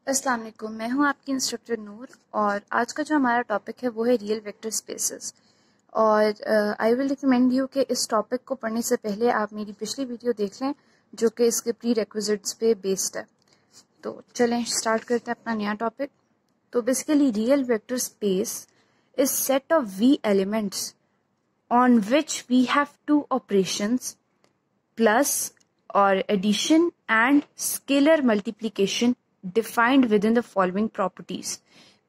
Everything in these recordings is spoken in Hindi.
अस्सलाम वालेकुम, मैं हूं आपकी इंस्ट्रक्टर नूर और आज का जो हमारा टॉपिक है वो है रियल वेक्टर स्पेसेस। और आई विल रिकमेंड यू कि इस टॉपिक को पढ़ने से पहले आप मेरी पिछली वीडियो देख लें जो कि इसके प्री रिक्विजिट्स पे बेस्ड है। तो चलें स्टार्ट करते हैं अपना नया टॉपिक। तो basically real vector space is set of V elements on which we have two operations plus or addition and scalar multiplication defined within the following properties.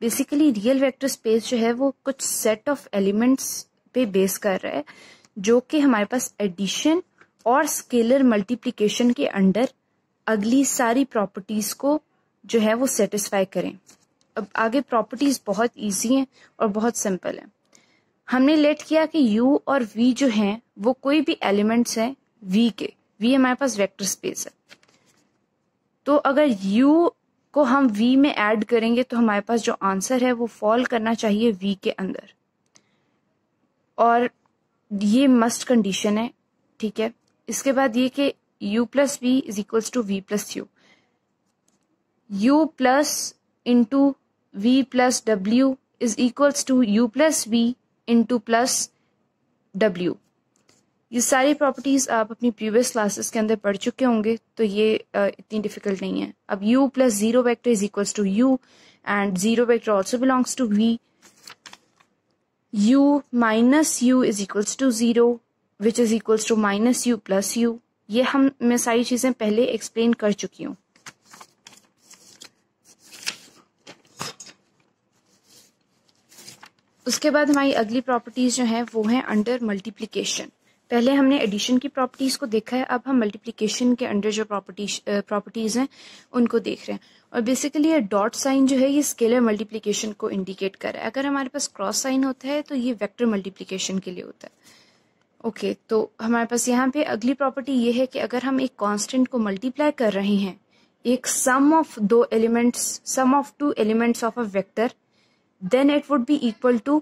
Basically real vector space जो है वो कुछ set of elements पे बेस कर रहा है जो कि हमारे पास addition और scalar multiplication के अंडर अगली सारी प्रॉपर्टीज को जो है वो सेटिस्फाई करें। अब आगे प्रॉपर्टीज बहुत ईजी हैं और बहुत सिंपल है। हमने लेट किया कि u और v जो हैं वो कोई भी एलिमेंट्स हैं v के। v हमारे पास वेक्टर स्पेस है, तो अगर u को हम v में ऐड करेंगे तो हमारे पास जो आंसर है वो फॉल करना चाहिए v के अंदर, और ये मस्ट कंडीशन है। ठीक है, इसके बाद ये कि u plus V is equals to V plus U, u plus into V plus W is equals to u plus V into plus W. ये सारी प्रॉपर्टीज आप अपनी प्रीवियस क्लासेस के अंदर पढ़ चुके होंगे, तो ये इतनी डिफिकल्ट नहीं है। अब u plus zero vector is equals to u and zero vector also belongs to v। u minus u is equals to zero which is equals to minus u plus u। ये मैं सारी चीजें पहले एक्सप्लेन कर चुकी हूँ। उसके बाद हमारी अगली प्रॉपर्टीज जो है वो है अंडर मल्टीप्लिकेशन। पहले हमने एडिशन की प्रॉपर्टीज को देखा है, अब हम मल्टीप्लिकेशन के अंडर जो प्रॉपर्टीज हैं उनको देख रहे हैं। और बेसिकली ये डॉट साइन जो है ये स्केलर मल्टीप्लिकेशन को इंडिकेट कर रहा है। अगर हमारे पास क्रॉस साइन होता है तो ये वेक्टर मल्टीप्लिकेशन के लिए होता है। ओके, तो हमारे पास यहाँ पे अगली प्रॉपर्टी ये है कि अगर हम एक कॉन्स्टेंट को मल्टीप्लाई कर रहे हैं, एक sum of two elements of a vector, then it would be equal to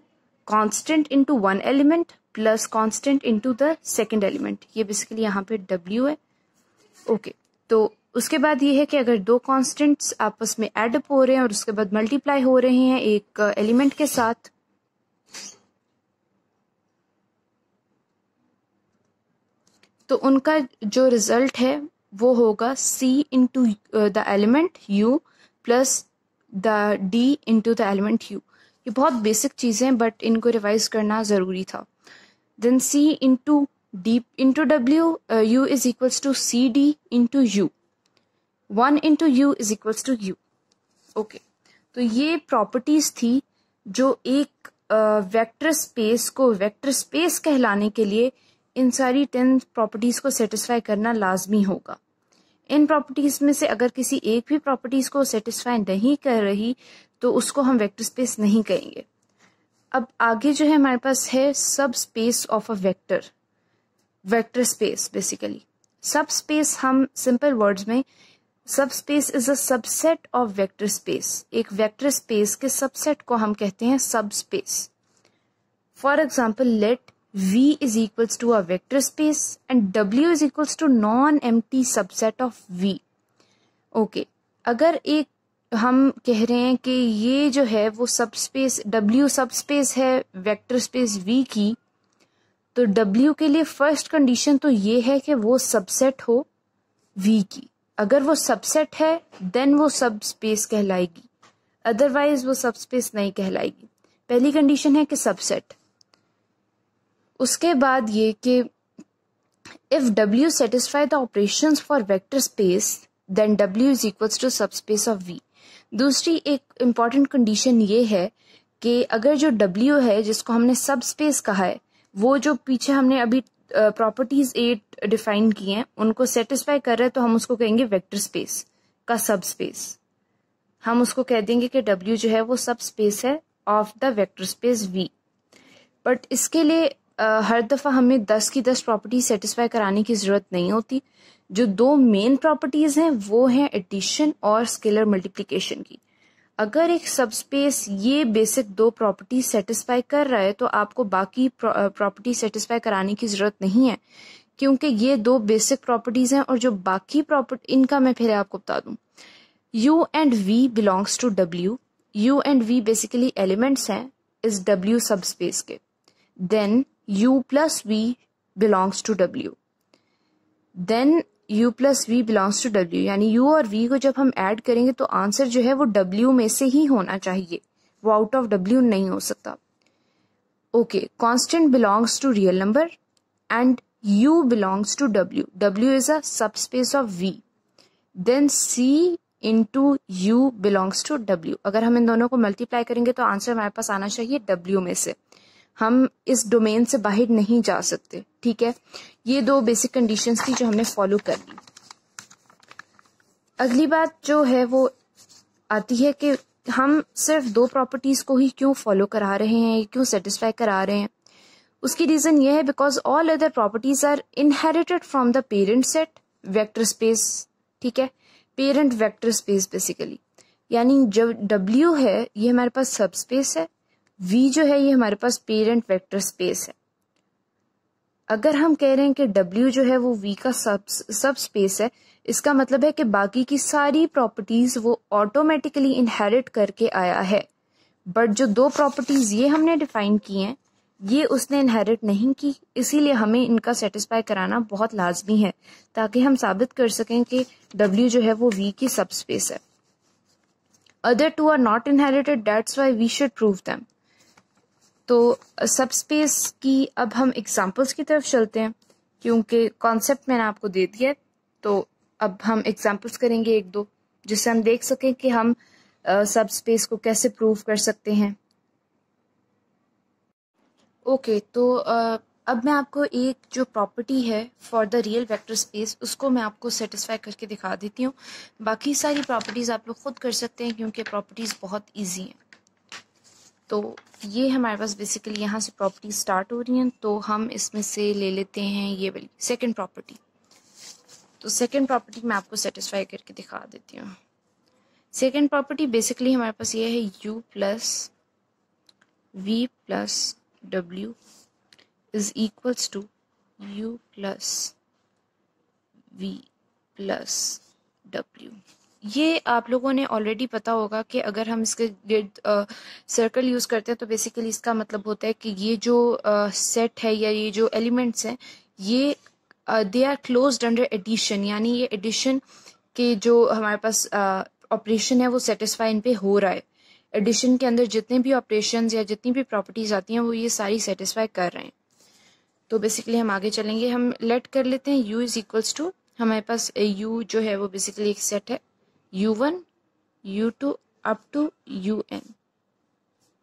constant into one element plus constant into the second element। ये बेसिकली यहाँ पे W है। ओके, तो उसके बाद ये है कि अगर दो कॉन्स्टेंट्स आपस में एड अप हो रहे हैं और उसके बाद मल्टीप्लाई हो रहे हैं एक एलिमेंट के साथ, तो उनका जो रिजल्ट है वो होगा C into the element U plus the D into the element U। ये बहुत बेसिक चीजें हैं बट इनको रिवाइज करना जरूरी था। Then C into D into W, U is equals to C D into U, 1 into U is equals to U। Okay, तो ये प्रॉपर्टीज थी जो एक वेक्टर स्पेस को वेक्टर स्पेस कहलाने के लिए इन सारी 10 प्रॉपर्टीज को सेटिस्फाई करना लाजमी होगा। इन प्रॉपर्टीज में से अगर किसी एक भी प्रॉपर्टीज को सेटिस्फाई नहीं कर रही तो उसको हम वेक्टर स्पेस नहीं कहेंगे। अब आगे जो है हमारे पास है subspace of a vector space. Basically subspace, हम सिंपल वर्ड्स में, subspace is a subset of vector space. एक वेक्टर स्पेस के सबसेट को हम कहते हैं subspace. For example let V is equals to a vector space and W is equals to non-empty subset of V। Okay, अगर एक हम कह रहे हैं कि ये जो है वो सबस्पेस W सबस्पेस है वेक्टर स्पेस V की, तो W के लिए फर्स्ट कंडीशन तो ये है कि वो सबसेट हो V की। अगर वो सबसेट है देन वो सबस्पेस कहलाएगी, अदरवाइज वो सबस्पेस नहीं कहलाएगी। पहली कंडीशन है कि सबसेट। उसके बाद ये कि if W satisfy the operations for vector space then W is equals to subspace of V। दूसरी एक इम्पॉर्टेंट कंडीशन ये है कि अगर जो W है जिसको हमने सब स्पेस कहा है, वो जो पीछे हमने अभी प्रॉपर्टीज 8 डिफाइन की हैं उनको सेटिस्फाई कर रहे हैं, तो हम उसको कहेंगे वेक्टर स्पेस का सब स्पेस। हम उसको कह देंगे कि W जो है वो सब स्पेस है of the vector space V। But इसके लिए हर दफा हमें 10 की 10 प्रॉपर्टी सेटिस्फाई कराने की जरूरत नहीं होती। जो दो मेन प्रॉपर्टीज हैं वो हैं एडिशन और स्केलर मल्टीप्लिकेशन की। अगर एक सबस्पेस ये बेसिक दो प्रॉपर्टी सेटिस्फाई कर रहा है तो आपको बाकी प्रॉपर्टी सेटिस्फाई कराने की जरूरत नहीं है, क्योंकि ये दो बेसिक प्रॉपर्टीज हैं। और जो बाकी प्रॉपर्टी, इनका मैं पहले आपको बता दूं, U and V belongs to W. U and V basically elements हैं इस W subspace के. Then U plus V belongs to W. Then U plus V belongs to W. यानी U और V को जब हम ऐड करेंगे तो आंसर जो है वो W में से ही होना चाहिए, वो आउट ऑफ W नहीं हो सकता. Okay, constant belongs to real number and U belongs to W. W is a subspace of V. Then C into U belongs to W. अगर हम इन दोनों को मल्टीप्लाई करेंगे तो आंसर हमारे पास आना चाहिए W में से. हम इस डोमेन से बाहर नहीं जा सकते. ठीक है, ये दो बेसिक कंडीशंस थी जो हमने फॉलो कर ली. अगली बात जो है वो आती है कि हम सिर्फ दो प्रॉपर्टीज को ही क्यों फॉलो करा रहे हैं, क्यों सेटिस्फाई करा रहे हैं. उसकी रीजन ये है because all other properties are inherited from the parent set vector space. ठीक है, पेरेंट वेक्टर स्पेस बेसिकली, यानी जब W है ये हमारे पास सब स्पेस है, V जो है ये हमारे पास पेरेंट वेक्टर स्पेस है. अगर हम कह रहे हैं कि W जो है वो V का सब स्पेस है, इसका मतलब है कि बाकी की सारी प्रॉपर्टीज वो ऑटोमेटिकली इनहेरिट करके आया है. बट जो दो प्रॉपर्टीज ये हमने डिफाइन की हैं ये उसने इनहेरिट नहीं की, इसीलिए हमें इनका सेटिस्फाई कराना बहुत लाजमी है ताकि हम साबित कर सकें कि W जो है वो V की सब स्पेस है. Other two are not inherited, that's why we should prove them. तो सब स्पेस की अब हम एग्जांपल्स की तरफ चलते हैं क्योंकि कॉन्सेप्ट मैंने आपको दे दिया है. तो अब हम एग्जांपल्स करेंगे एक दो जिससे हम देख सकें कि हम सब स्पेस को कैसे प्रूव कर सकते हैं. ओके, तो अब मैं आपको एक जो प्रॉपर्टी है for the real vector space उसको मैं आपको सेटिस्फाई करके दिखा देती हूँ. बाकी सारी प्रॉपर्टीज़ आप लोग खुद कर सकते हैं क्योंकि प्रॉपर्टीज़ बहुत इजी हैं. तो ये हमारे पास बेसिकली यहाँ से प्रॉपर्टी स्टार्ट हो रही हैं, तो हम इसमें से ले लेते हैं ये वाली सेकेंड प्रॉपर्टी. तो सेकेंड प्रॉपर्टी मैं आपको सेटिस्फाई करके दिखा देती हूँ. सेकेंड प्रॉपर्टी बेसिकली हमारे पास ये है U plus V plus W is equals to U plus V plus W. ये आप लोगों ने ऑलरेडी पता होगा कि अगर हम इसके सर्कल यूज़ करते हैं तो बेसिकली इसका मतलब होता है कि ये जो सेट है या ये जो एलिमेंट्स हैं ये they are closed under addition, यानी ये एडिशन के जो हमारे पास ऑपरेशन है वो सेटिस्फाई इन पे हो रहा है. एडिशन के अंदर जितने भी ऑपरेशंस या जितनी भी प्रॉपर्टीज आती हैं वो ये सारी सेटिस्फाई कर रहे हैं. तो बेसिकली हम आगे चलेंगे, हम लेट कर लेते हैं U इज इक्वल्स टू, हमारे पास U जो है वो बेसिकली एक सेट है U1 U2 up to UN.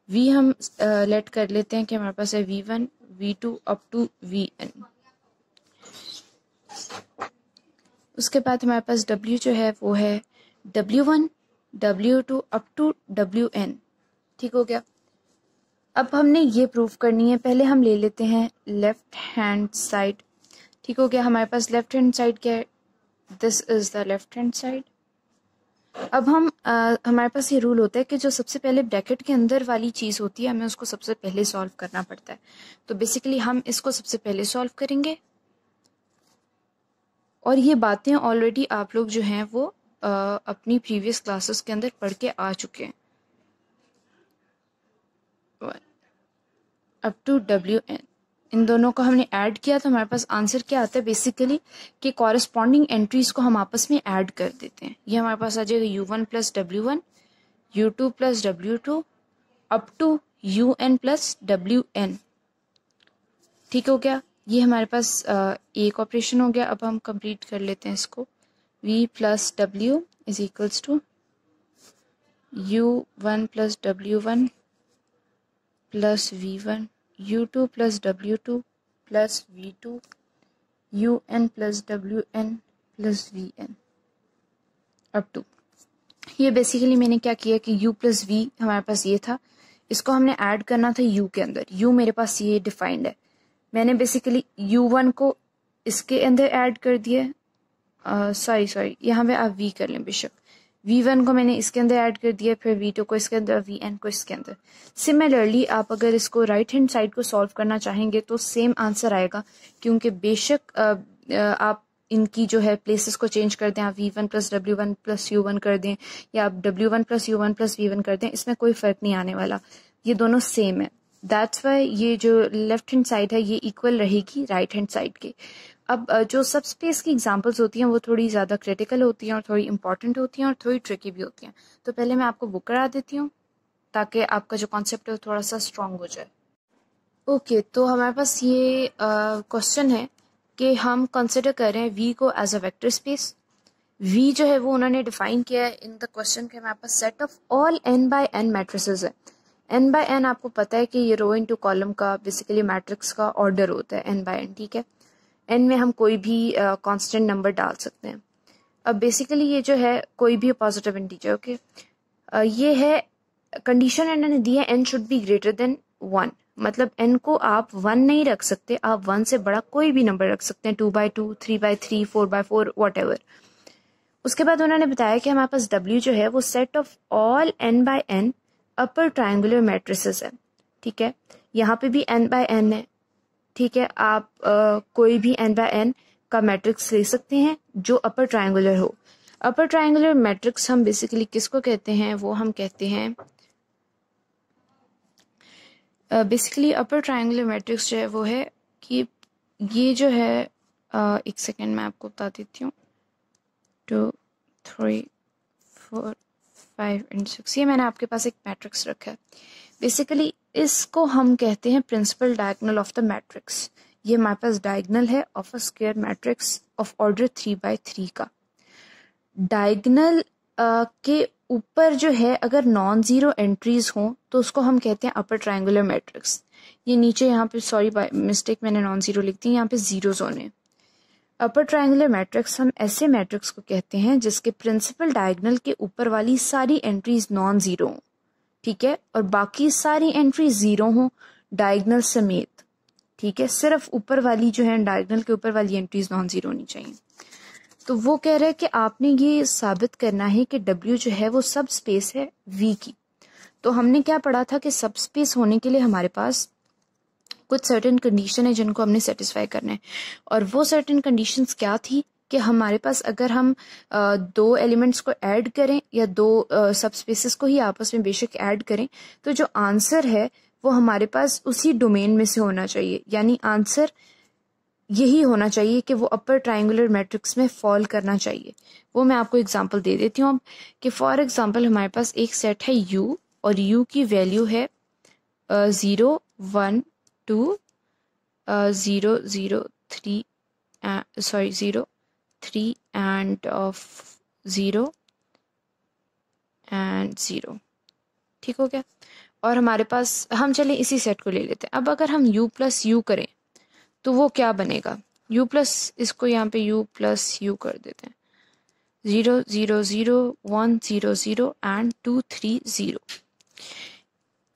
V हम लेट कर लेते हैं कि हमारे पास है V1 V2 up to VN. उसके बाद हमारे पास W जो है वो है W1 W2 up to WN. ठीक हो गया. अब हमने ये प्रूव करनी है, पहले हम ले लेते हैं लेफ्ट हैंड साइड. ठीक हो गया, हमारे पास लेफ्ट हैंड साइड क्या है, this is the left hand side. अब हम हमारे पास ये रूल होता है कि जो सबसे पहले ब्रैकेट के अंदर वाली चीज़ होती है हमें उसको सबसे पहले सॉल्व करना पड़ता है. तो बेसिकली हम इसको सबसे पहले सॉल्व करेंगे और ये बातें ऑलरेडी आप लोग जो हैं वो अपनी प्रीवियस क्लासेस के अंदर पढ़ के आ चुके हैं. अप टू WN इन दोनों को हमने ऐड किया तो हमारे पास आंसर क्या आता है बेसिकली कि कॉरेस्पॉन्डिंग एंट्रीज को हम आपस में ऐड कर देते हैं. ये हमारे पास आ जाएगा U1 plus W1 U2 plus W2 up to UN plus WN. ठीक हो गया, ये हमारे पास एक ऑपरेशन हो गया. अब हम कंप्लीट कर लेते हैं इसको. V plus W is equals to U1 plus W1 plus V1 U2 plus W2 plus V2 UN plus WN plus VN up to. ये बेसिकली मैंने क्या किया कि U प्लस V हमारे पास ये था, इसको हमने ऐड करना था U के अंदर. U मेरे पास ये डिफाइंड है, मैंने बेसिकली U1 को इसके अंदर ऐड कर दिया. सॉरी यहाँ पे आप V कर लें बेशक. V1 को मैंने इसके अंदर ऐड कर दिया, फिर V2 को इसके अंदर, VN को इसके अंदर. सिमिलरली आप अगर इसको राइट हैंड साइड को सॉल्व करना चाहेंगे तो सेम आंसर आएगा क्योंकि बेशक आप इनकी जो है प्लेसेस को चेंज कर दें, आप v1 plus w1 plus u1 कर दें या आप w1 plus u1 plus v1 कर दें, इसमें कोई फ़र्क नहीं आने वाला, ये दोनों सेम है। दैट्स वाई ये जो लेफ्ट हैंड साइड है ये इक्वल रहेगी राइट हैंड साइड के। अब जो सब स्पेस की एग्जांपल्स होती हैं वो थोड़ी ज़्यादा क्रिटिकल होती हैं और थोड़ी इंपॉर्टेंट होती हैं और थोड़ी ट्रिकी भी होती हैं। तो पहले मैं आपको बुक करा देती हूँ ताकि आपका जो कॉन्सेप्ट है वो थोड़ा सा स्ट्रॉन्ग हो जाए। ओके, तो हमारे पास ये क्वेश्चन है कि हम कंसिडर कर रहे हैं वी को as a vector space. V जो है वो उन्होंने डिफाइन किया है इन द क्वेश्चन के हमारे पास set of all n by n matrices है। n बाय n आपको पता है कि ये रो इनटू कॉलम का बेसिकली मैट्रिक्स का ऑर्डर होता है n बाय n, ठीक है। n में हम कोई भी कांस्टेंट नंबर डाल सकते हैं। अब बेसिकली ये जो है कोई भी पॉजिटिव इंटीजर, ओके। ये है कंडीशन इन्होंने दी है n should be greater than 1, मतलब n को आप 1 नहीं रख सकते, आप 1 से बड़ा कोई भी नंबर रख सकते हैं, 2/2, 3/3, 4/4, व्हाटएवर। उसके बाद उन्होंने बताया कि हमारे पास w जो है वो set of all n by n upper triangular matrices है, ठीक है। यहाँ पे भी n बाय n है, ठीक है। आप कोई भी n बाय n का मैट्रिक्स ले सकते हैं जो अपर ट्रायंगुलर हो। अपर ट्रायंगुलर मैट्रिक्स हम बेसिकली किसको कहते हैं, वो हम कहते हैं बेसिकली अपर ट्रायंगुलर मैट्रिक्स जो है वो है कि ये जो है एक सेकेंड मैं आपको बता देती हूँ, 2, 3, 4, 5 and 6, ये मैंने आपके पास एक मैट्रिक्स रखा है। बेसिकली इसको हम कहते हैं principal diagonal of the matrix. ये हमारे पास डायगोनल है of a square matrix of order 3/3 का। डायगोनल के ऊपर जो है अगर नॉन जीरो एंट्रीज हों तो उसको हम कहते हैं अपर ट्रायंगुलर मैट्रिक्स। ये नीचे यहाँ पे सॉरी बाय मिस्टेक मैंने नॉन जीरो लिख दी, यहाँ पे जीरोज होने। अपर ट्रायंगुलर मैट्रिक्स हम ऐसे मैट्रिक्स को कहते हैं जिसके प्रिंसिपल डायगोनल के ऊपर वाली सारी एंट्रीज नॉन जीरो हों, ठीक है, और बाकी सारी एंट्रीज जीरो हों डायगोनल समेत, ठीक है। सिर्फ ऊपर वाली जो है डायगोनल के ऊपर वाली एंट्रीज नॉन जीरो होनी चाहिए। तो वो कह रहे हैं कि आपने ये साबित करना है कि W जो है वो सब स्पेस है V की। तो हमने क्या पढ़ा था कि सब स्पेस होने के लिए हमारे पास कुछ सर्टेन कंडीशन है जिनको हमने सेटिस्फाई करना है, और वो सर्टेन कंडीशंस क्या थी कि हमारे पास अगर हम दो एलिमेंट्स को ऐड करें या दो सब स्पेसेस को ही आपस में बेशक ऐड करें तो जो आंसर है वो हमारे पास उसी डोमेन में से होना चाहिए, यानी आंसर यही होना चाहिए कि वो अपर ट्रायंगुलर मैट्रिक्स में फॉल करना चाहिए। वो मैं आपको एग्जांपल दे देती हूँ अब कि फॉर एग्जांपल हमारे पास एक सेट है U और U की वैल्यू है 0, 1, 2, 0, 0, 3 0, 3 and 0 and 0, ठीक हो गया। और हमारे पास हम चले इसी सेट को ले लेते हैं। अब अगर हम U प्लस U करें तो वो क्या बनेगा, U प्लस, इसको यहाँ पे U प्लस U कर देते हैं, 0, 0, 0, 1, 0, 0 and 2, 3, 0।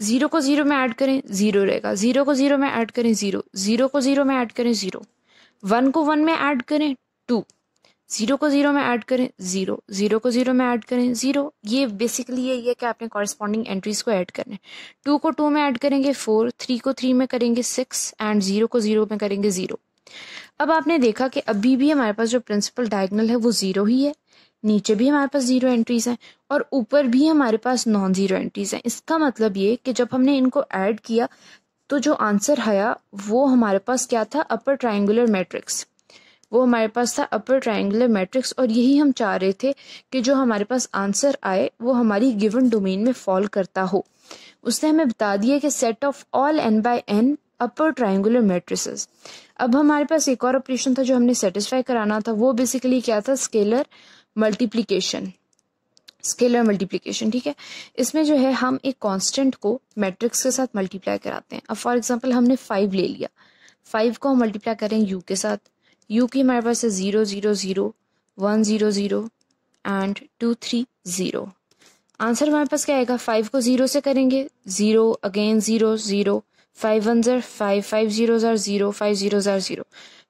0 को 0 में ऐड करें 0 रहेगा, 0 को 0 में ऐड करें 0, 0 को 0 में ऐड करें 0, 1 को 1 में ऐड करें 2, 0 को 0 में ऐड करें 0, 0 को 0 में ऐड करें 0। ये बेसिकली ये कि आपने कॉरेस्पॉन्डिंग एंट्रीज को ऐड करना है। 2 को 2 में ऐड करेंगे 4, 3 को 3 में करेंगे 6 एंड 0 को 0 में करेंगे 0। अब आपने देखा कि अभी भी हमारे पास जो प्रिंसिपल डायगोनल है वो 0 ही है, नीचे भी हमारे पास 0 एंट्रीज हैं और ऊपर भी हमारे पास नॉन जीरो एंट्रीज हैं। इसका मतलब ये कि जब हमने इनको ऐड किया तो जो आंसर आया वो हमारे पास क्या था, अपर ट्रायंगुलर मैट्रिक्स। वो हमारे पास था अपर ट्रायंगुलर मैट्रिक्स और यही हम चाह रहे थे कि जो हमारे पास आंसर आए वो हमारी गिवन डोमेन में फॉल करता हो। उसने हमें बता दिया कि set of all n by n upper triangular matrices. अब हमारे पास एक और ऑपरेशन था जो हमने सेटिस्फाई कराना था, वो बेसिकली क्या था, स्केलर मल्टीप्लिकेशन। स्केलर मल्टीप्लिकेशन, ठीक है। इसमें जो है हम एक कांस्टेंट को मैट्रिक्स के साथ मल्टीप्लाई कराते हैं। अब फॉर एग्जांपल हमने 5 ले लिया, 5 को हम मल्टीप्लाई करें u के साथ। u की हमारे पास है 0, 0, 0, 1, 0, 0 एंड 2, 3, 0। आंसर हमारे पास क्या आएगा, 5 को 0 से करेंगे 0, again 0, 0, 5 1s are 5, 5 0s are 0, 5 0s are 0,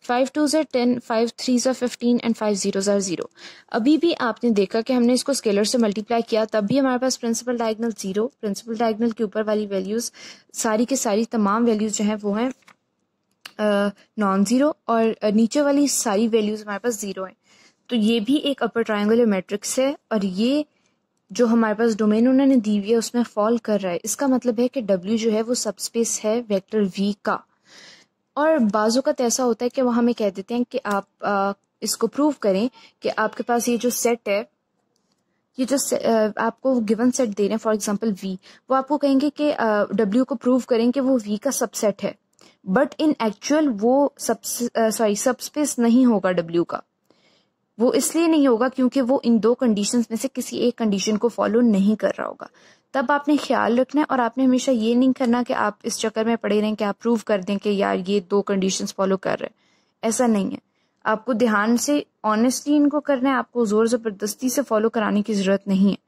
5 2s are 10, 5 3s are 15 and 5 0s are 0। अभी भी आपने देखा कि हमने इसको स्केलर से मल्टीप्लाई किया तब भी हमारे पास प्रिंसिपल डायगोनल 0, प्रिंसिपल डायगोनल के ऊपर वाली वैल्यूज सारी के सारी तमाम वैल्यूज जो हैं वो हैं नॉन ज़ीरो और नीचे वाली सारी वैल्यूज़ हमारे पास ज़ीरो हैं। तो ये भी एक अपर ट्रायंगुलर मैट्रिक्स है और ये जो हमारे पास डोमेन उन्होंने दी हुई है उसमें फॉल कर रहा है। इसका मतलब है कि W जो है वो सबस्पेस है वेक्टर V का। और बाज़ों का ऐसा होता है कि वो हमें कह देते हैं कि आप इसको प्रूव करें कि आपके पास ये जो सेट है, ये जो आपको गिवन सेट दे रहे हैं, फॉर एग्जांपल V, वो आपको कहेंगे कि W को प्रूव करें कि वो V का सबसेट है, बट इन एक्चुअल वो सबस्पेस नहीं होगा W का। वो इसलिए नहीं होगा क्योंकि वो इन दो कंडीशंस में से किसी एक कंडीशन को फॉलो नहीं कर रहा होगा। तब आपने ख्याल रखना है और आपने हमेशा ये नहीं करना कि आप इस चक्कर में पड़े रहें कि आप प्रूव कर दें कि यार ये दो कंडीशंस फॉलो कर रहे हैं। ऐसा नहीं है, आपको ध्यान से ऑनेस्टली इनको करना है। आपको जोर जबरदस्ती से फॉलो कराने की जरूरत नहीं है,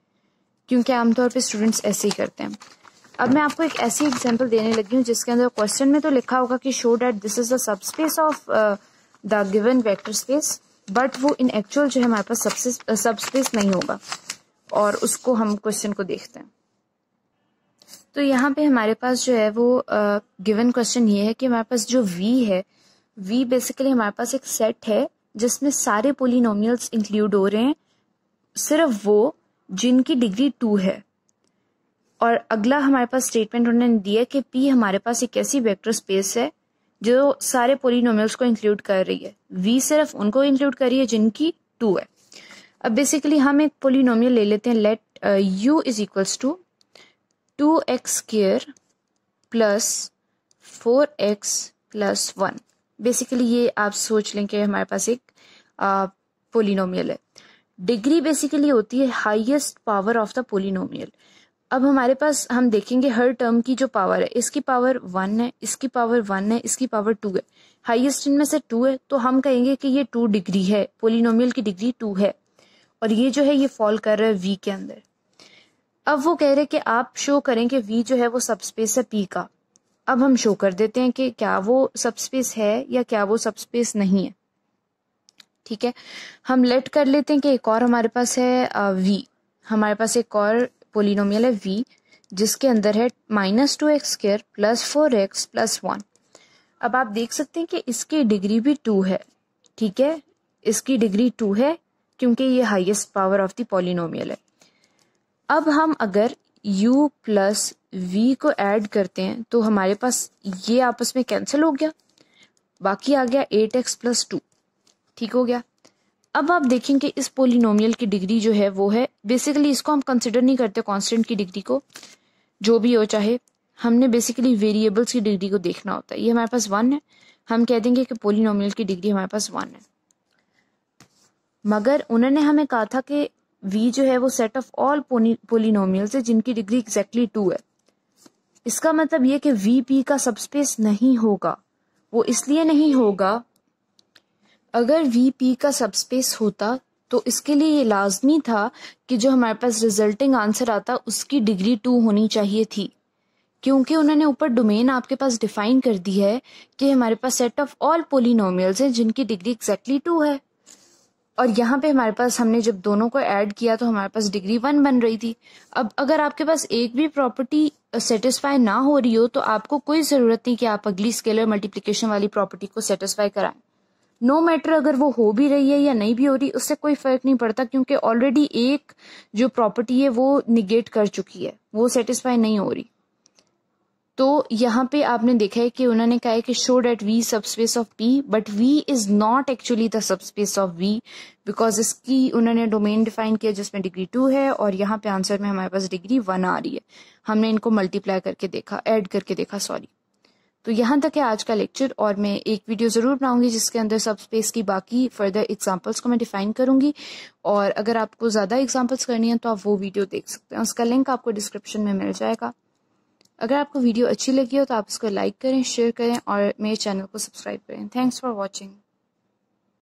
क्योंकि आमतौर पर स्टूडेंट्स ऐसे ही करते हैं। अब मैं आपको एक ऐसी एग्जाम्पल देने लगी हूँ जिसके अंदर क्वेश्चन में तो लिखा होगा कि show that this is the subspace of the given vector space, but वो इन एक्चुअल जो है हमारे पास सबस्पेस नहीं होगा। और उसको हम क्वेश्चन को देखते हैं। तो यहाँ पे हमारे पास जो है वो गिवन क्वेश्चन ये है कि हमारे पास जो V है, V बेसिकली हमारे पास एक सेट है जिसमें सारे पोलिनोमियल्स इंक्लूड हो रहे हैं, सिर्फ वो जिनकी डिग्री 2 है। और अगला हमारे पास स्टेटमेंट उन्होंने दिया कि P हमारे पास एक ऐसी वेक्टर स्पेस है जो सारे पोलिनोमियल्स को इंक्लूड कर रही है। V सिर्फ उनको इंक्लूड कर रही है जिनकी 2 है। अब बेसिकली हम एक पोलिनोमियल ले लेते हैं, let U is equals to 2x square plus 4x plus 1। Basically ये आप सोच लें कि हमारे पास एक पोलिनोमियल है। डिग्री बेसिकली होती है highest power of the polynomial. अब हमारे पास हम देखेंगे हर टर्म की जो पावर है, इसकी पावर 1 है, इसकी पावर 1 है, इसकी पावर 2 है, हाईएस्ट इनमें से 2 है, तो हम कहेंगे कि ये 2 डिग्री है, पोलिनोमियल की डिग्री 2 है। और ये जो है ये फॉल कर रहा है V के अंदर। अब वो कह रहे हैं कि आप शो करें कि V जो है वो सबस्पेस है P का। अब हम शो कर देते हैं कि क्या वो सबस्पेस है या क्या वो सबस्पेस नहीं है। ठीक है, हम लेट कर लेते हैं कि एक और हमारे पास है V। हमारे पास एक और पोलिनोमियल है V जिसके अंदर है -2x square plus 4x plus 1। अब आप देख सकते हैं कि इसकी डिग्री भी 2 है। ठीक है, इसकी डिग्री 2 है क्योंकि ये highest power of the polynomial है। अब हम अगर U प्लस V को ऐड करते हैं तो हमारे पास ये आपस में कैंसिल हो गया, बाकी आ गया 8x प्लस 2। ठीक हो गया। अब आप देखेंगे इस पोलिनोमियल की डिग्री जो है वो है, बेसिकली इसको हम कंसिडर नहीं करते कांस्टेंट की डिग्री को, जो भी हो चाहे, हमने बेसिकली वेरिएबल्स की डिग्री को देखना होता है। ये हमारे पास 1 है, हम कह देंगे कि पोलिनोमियल की डिग्री हमारे पास 1 है। मगर उन्होंने हमें कहा था कि V जो है वो सेट ऑफ ऑल पोलिनोमियल्स है जिनकी डिग्री एग्जैक्टली 2 है। इसका मतलब ये कि V P का सबस्पेस नहीं होगा। वो इसलिए नहीं होगा, अगर V P का सबस्पेस होता तो इसके लिए ये लाजमी था कि जो हमारे पास रिजल्टिंग आंसर आता उसकी डिग्री 2 होनी चाहिए थी, क्योंकि उन्होंने ऊपर डोमेन आपके पास डिफाइन कर दी है कि हमारे पास सेट ऑफ ऑल पोलिनोमियल्स हैं जिनकी डिग्री एग्जैक्टली 2 है। और यहाँ पे हमारे पास हमने जब दोनों को ऐड किया तो हमारे पास डिग्री 1 बन रही थी। अब अगर आपके पास एक भी प्रॉपर्टी सेटिस्फाई ना हो रही हो तो आपको कोई ज़रूरत नहीं कि आप अगली स्केलर मल्टीप्लिकेशन वाली प्रॉपर्टी को सेटिस्फाई कराएं। नो मैटर अगर वो हो भी रही है या नहीं भी हो रही, उससे कोई फर्क नहीं पड़ता, क्योंकि ऑलरेडी एक जो प्रॉपर्टी है वो निगेट कर चुकी है, वो सेटिस्फाई नहीं हो रही। तो यहाँ पे आपने देखा है कि उन्होंने कहा है कि show that V subspace of P, but V is not actually the subspace of V, because इसकी उन्होंने डोमेन डिफाइन किया जिसमें डिग्री 2 है और यहाँ पे आंसर में हमारे पास डिग्री 1 आ रही है। हमने इनको मल्टीप्लाई करके देखा, ऐड करके देखा, सॉरी। तो यहाँ तक है आज का लेक्चर, और मैं एक वीडियो जरूर बनाऊंगी जिसके अंदर सबस्पेस की बाकी फर्दर एग्जांपल्स को मैं डिफाइन करूंगी। और अगर आपको ज्यादा एग्जांपल्स करनी है तो आप वो वीडियो देख सकते हैं, उसका लिंक आपको डिस्क्रिप्शन में मिल जाएगा। अगर आपको वीडियो अच्छी लगी हो तो आप इसको लाइक करें, शेयर करें और मेरे चैनल को सब्सक्राइब करें। Thanks for watching.